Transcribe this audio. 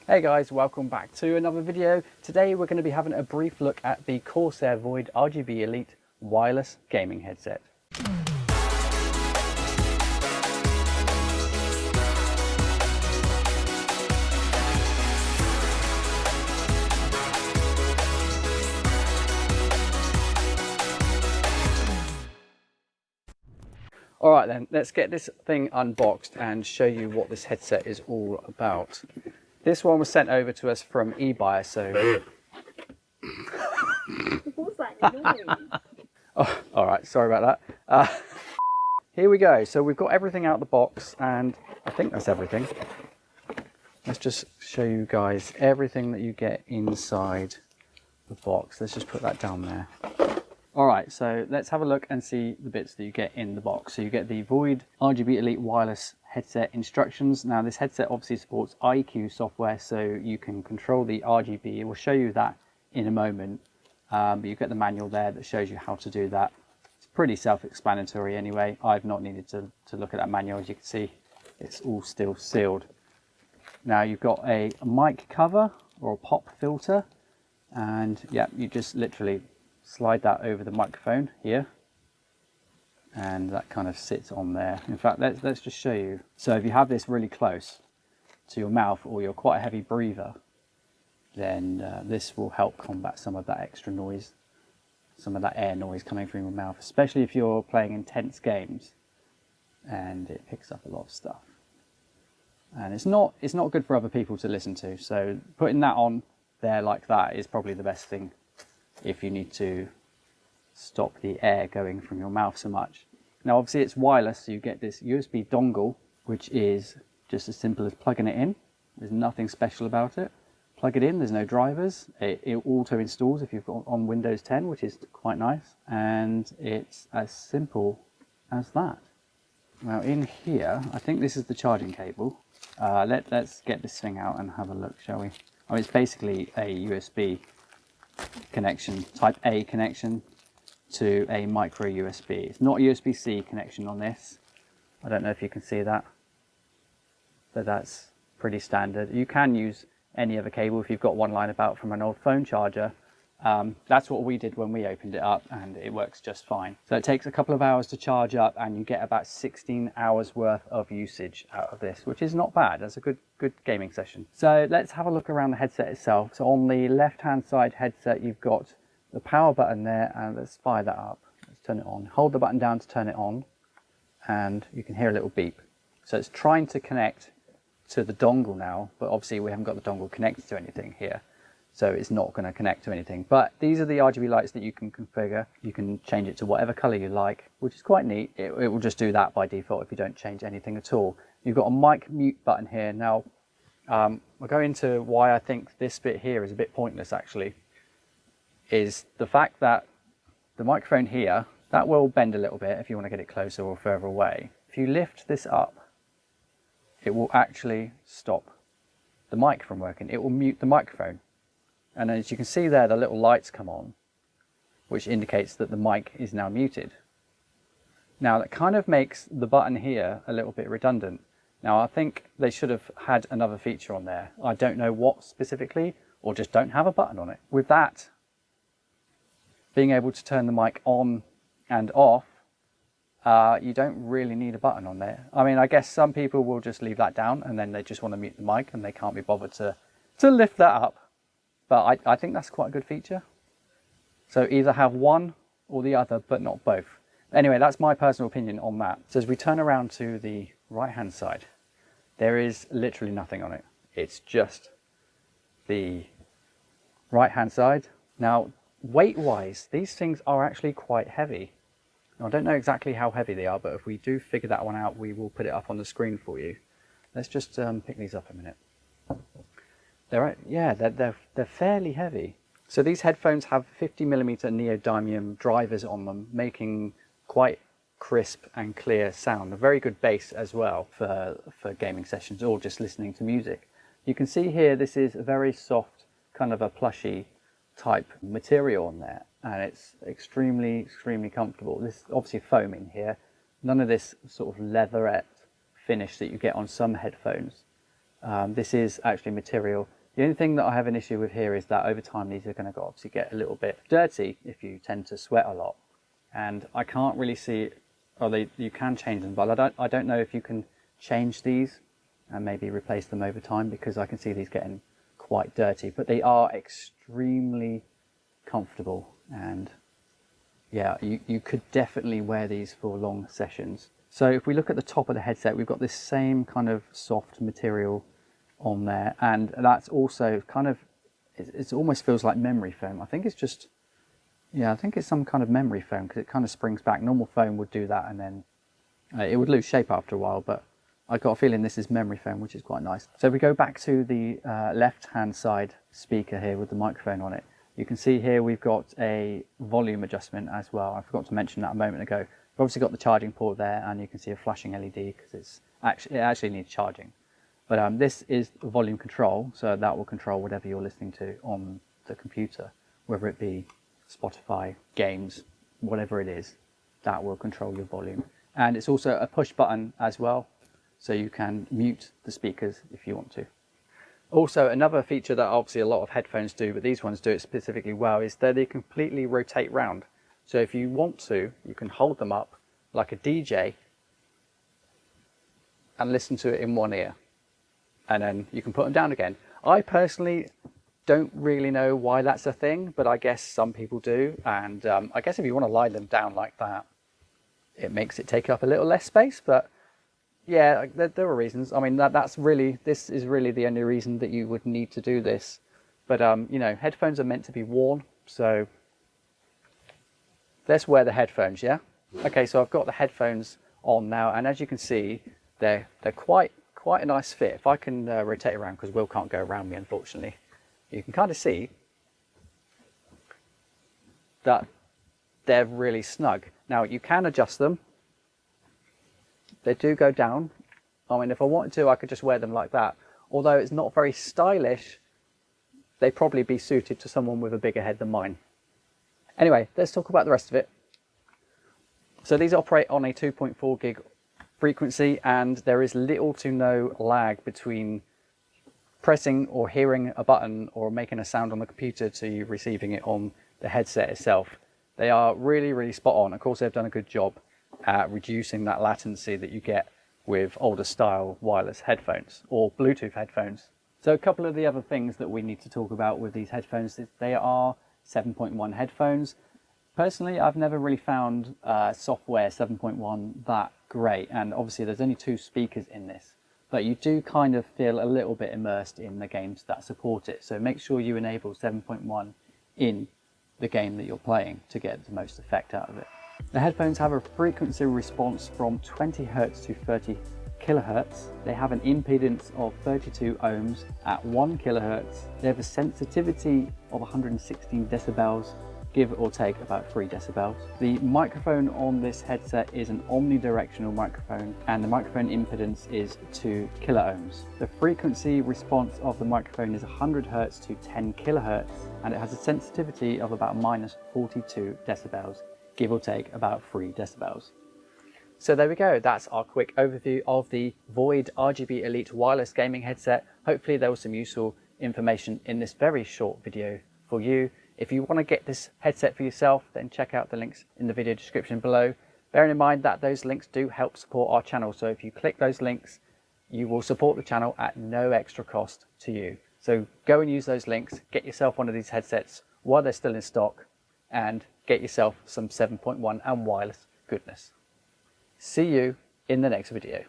Hey guys, welcome back to another video. Today we're going to be having a brief look at the Corsair Void RGB Elite wireless gaming headset. Alright then, let's get this thing unboxed and show you what this headset is all about. This one was sent over to us from Ebuyer, so... What's that noise? Oh, alright, sorry about that. Here we go. So we've got everything out of the box, and I think that's everything. Let's just show you guys everything that you get inside the box. Let's just put that down there. Alright, so let's have a look and see the bits that you get in the box. So you get the Void RGB Elite wireless headset instructions. Now this headset obviously supports iQ software, so you can control the RGB. We'll show you that in a moment, but you get the manual there that shows you how to do that. It's pretty self-explanatory anyway. I've not needed to look at that manual. As you can see, it's all still sealed. Now you've got a mic cover or a pop filter, and yeah, you just literally slide that over the microphone here, and that kind of sits on there. In fact, let's just show you. So if you have this really close to your mouth, or you're quite a heavy breather, then this will help combat some of that extra noise, some of that air noise coming from your mouth, especially if you're playing intense games and it picks up a lot of stuff. And it's not good for other people to listen to, so putting that on there like that is probably the best thing if you need to stop the air going from your mouth so much. Now obviously it's wireless, so you get this USB dongle, which is just as simple as plugging it in. There's nothing special about it. Plug it in, there's no drivers. It auto installs if you've got on Windows 10, which is quite nice. And it's as simple as that. Now in here, I think this is the charging cable. Let's get this thing out and have a look, shall we? Oh, it's basically a USB connection, type A connection to a micro USB. It's not a USB-C connection on this. I don't know if you can see that, but that's pretty standard. You can use any other cable if you've got one lying about from an old phone charger. That's what we did when we opened it up, and it works just fine. So it takes a couple of hours to charge up, and you get about 16 hours worth of usage out of this, which is not bad. That's a good gaming session. So let's have a look around the headset itself. So on the left hand side headset, you've got the power button there, and let's fire that up. Let's turn it on. Hold the button down to turn it on, and you can hear a little beep. So it's trying to connect to the dongle now, but obviously we haven't got the dongle connected to anything here, so it's not going to connect to anything. But these are the RGB lights that you can configure. You can change it to whatever color you like, which is quite neat. It will just do that by default if you don't change anything at all. You've got a mic mute button here. Now I'll go into why I think this bit here is a bit pointless actually, is the fact that the microphone here, that will bend a little bit if you want to get it closer or further away. If you lift this up, it will actually stop the mic from working. It will mute the microphone. And as you can see there, the little lights come on, which indicates that the mic is now muted. Now that kind of makes the button here a little bit redundant. Now I think they should have had another feature on there. I don't know what specifically, or just don't have a button on it. With that, being able to turn the mic on and off, you don't really need a button on there. I mean, I guess some people will just leave that down and then they just want to mute the mic and they can't be bothered to lift that up. But I think that's quite a good feature. So either have one or the other, but not both. Anyway, that's my personal opinion on that. So as we turn around to the right-hand side, there is literally nothing on it. It's just the right-hand side. Now, weight-wise, these things are actually quite heavy. Now, I don't know exactly how heavy they are, but if we do figure that one out, we will put it up on the screen for you. Let's just pick these up a minute. They're fairly heavy. So these headphones have 50mm neodymium drivers on them, making quite crisp and clear sound. A very good bass as well for gaming sessions or just listening to music. You can see here this is a very soft, kind of a plushy type material on there, and it's extremely comfortable. This is obviously foam in here, none of this sort of leatherette finish that you get on some headphones. This is actually material. The only thing that I have an issue with here is that over time these are going to obviously get a little bit dirty if you tend to sweat a lot. And I can't really see, you can change them, but I don't know if you can change these and maybe replace them over time, because I can see these getting quite dirty. But they are extremely comfortable, and yeah, you could definitely wear these for long sessions. So if we look at the top of the headset, we've got this same kind of soft material on there, and that's also kind of, it almost feels like memory foam. I think it's just, yeah, I think it's some kind of memory foam, because it kind of springs back. Normal foam would do that and then it would lose shape after a while, but I got a feeling this is memory foam, which is quite nice. So if we go back to the left hand side speaker here with the microphone on it, you can see here we've got a volume adjustment as well. I forgot to mention that a moment ago. We've obviously got the charging port there, and you can see a flashing LED because it actually needs charging. But this is volume control, so that will control whatever you're listening to on the computer, whether it be Spotify, games, whatever it is, that will control your volume. And it's also a push button as well, so you can mute the speakers if you want to. Also, another feature that obviously a lot of headphones do, but these ones do it specifically well, is that they completely rotate round. So if you want to, you can hold them up like a DJ and listen to it in one ear, and then you can put them down again. I personally don't really know why that's a thing, but I guess some people do. And I guess if you want to lie them down like that, it makes it take up a little less space. But yeah, there are reasons. I mean, this is really the only reason that you would need to do this. But you know, headphones are meant to be worn, so let's wear the headphones, yeah? Okay, so I've got the headphones on now, and as you can see, they're quite a nice fit. If I can rotate around, because Will can't go around me, unfortunately, you can kind of see that they're really snug. Now, you can adjust them. They do go down. I mean, if I wanted to, I could just wear them like that. Although it's not very stylish, they'd probably be suited to someone with a bigger head than mine. Anyway, let's talk about the rest of it. So these operate on a 2.4 gig frequency, and there is little to no lag between pressing or hearing a button or making a sound on the computer to you receiving it on the headset itself. They are really, really spot on. Of course, they've done a good job at reducing that latency that you get with older style wireless headphones or Bluetooth headphones. So a couple of the other things that we need to talk about with these headphones is they are 7.1 headphones. Personally, I've never really found software 7.1 that great, and obviously there's only 2 speakers in this, but you do kind of feel a little bit immersed in the games that support it. So make sure you enable 7.1 in the game that you're playing to get the most effect out of it. The headphones have a frequency response from 20 Hz to 30 kHz. They have an impedance of 32 ohms at 1 kHz. They have a sensitivity of 116 decibels, give or take about 3 decibels. The microphone on this headset is an omnidirectional microphone, and the microphone impedance is 2 kiloohms. The frequency response of the microphone is 100 Hz to 10 kHz, and it has a sensitivity of about minus 42 decibels, give or take about 3 decibels. So there we go, that's our quick overview of the Void RGB Elite wireless gaming headset. Hopefully there was some useful information in this very short video for you. If you want to get this headset for yourself, then check out the links in the video description below. Bearing in mind that those links do help support our channel, so if you click those links, you will support the channel at no extra cost to you. So go and use those links, get yourself one of these headsets while they're still in stock, and get yourself some 7.1 and wireless goodness. See you in the next video.